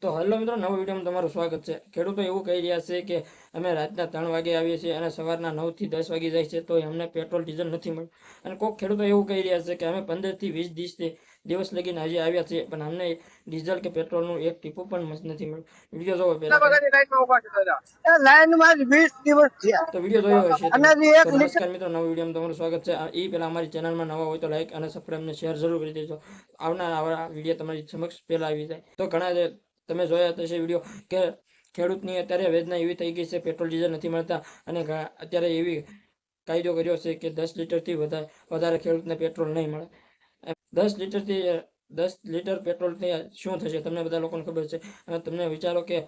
તો હેલો મિત્રો, નવા વિડીયોમાં તમારું સ્વાગત છે। ખેડૂતો એવું કહી રહ્યા છે કે અમે રાતના 3 વાગે આવીએ છીએ અને સવારના 9 થી 10 વાગી જાય છે તો અમને પેટ્રોલ ડીઝલ નથી મળ્યું। અને કોઈક ખેડૂતો એવું કહી રહ્યા છે કે અમે 15 થી 20 દિવસ લગીને હજી આવ્યા છીએ પણ અમને ડીઝલ કે પેટ્રોલનું એક ટીપું પણ નથી મળ્યું। વિડીયો જોવો પહેલા તો વિડીયો જોયો હશે તમે। તો નમસ્કાર મિત્રો, નવા વિડીયોમાં તમારું સ્વાગત છે। એ પહેલા અમારી ચેનલમાં નવા હોય તો લાઈક અને સબસ્ક્રાઇબ ને શેર જરૂર કરી દેજો, આવનાર આવા વિડીયો તમારી સમક્ષ પહેલા આવી જાય। તો ઘણા તમે જોયા હશે વિડીયો કે ખેડૂતની અત્યારે વેદના એવી થઈ ગઈ છે, પેટ્રોલ ડીઝલ નથી મળતા અને અત્યારે એવી કાયદો કર્યો છે કે 10 લીટરથી વધારે ખેડૂતને પેટ્રોલ નહીં મળે। 10 લીટર પેટ્રોલથી શું થશે તમને બધા લોકોને ખબર છે। અને તમને વિચારો કે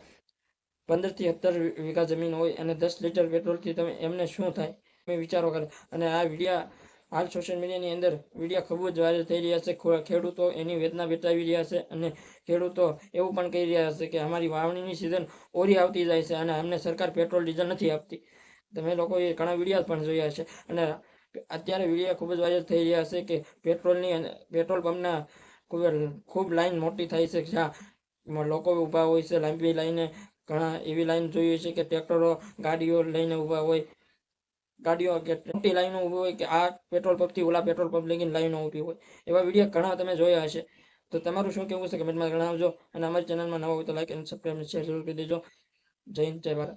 15 થી 17 વીઘા જમીન હોય અને 10 લીટર પેટ્રોલથી તમે એમને શું થાય, તમે વિચારો કરે। અને આ વિડીયા હાલ સોશિયલ મીડિયાની અંદર વિડીયા ખૂબ જ વાયરલ થઈ રહ્યા છે। ખેડૂતો એની વેદના બતાવી રહ્યા છે અને ખેડૂતો એવું પણ કહી રહ્યા છે કે અમારી વાવણીની સિઝન ઓરી આવતી જાય છે અને અમને સરકાર પેટ્રોલ ડીઝલ નથી આપતી। તમે લોકોએ ઘણા વિડીયો પણ જોયા છે અને અત્યારે વિડીયો ખૂબ જ વાયરલ થઈ રહ્યા છે કે પેટ્રોલ પંપના ખૂબ લાઈન મોટી થાય છે, જ્યાં લોકો ઊભા હોય છે લાંબી લાઈને। ઘણા એવી લાઈન જોઈએ છે કે ટ્રેક્ટરો ગાડીઓ લઈને ઊભા હોય, ગાડીઓ કે મોટી લાઈનો ઊભી હોય કે આ પેટ્રોલ પંપથી ઓલા પેટ્રોલ પંપ લગીને લાઈનો ઊભી હોય। એવા વિડીયો ઘણા તમે જોયા હશે। તો તમારું શું કહેવું છે કમેન્ટમાં જણાવજો અને અમારી ચેનલમાં નવા હોય તો લાઈક અને સબસ્ક્રાઇબ અને શેર જરૂર કરી દેજો। જય હિન્દ, જય ભારત।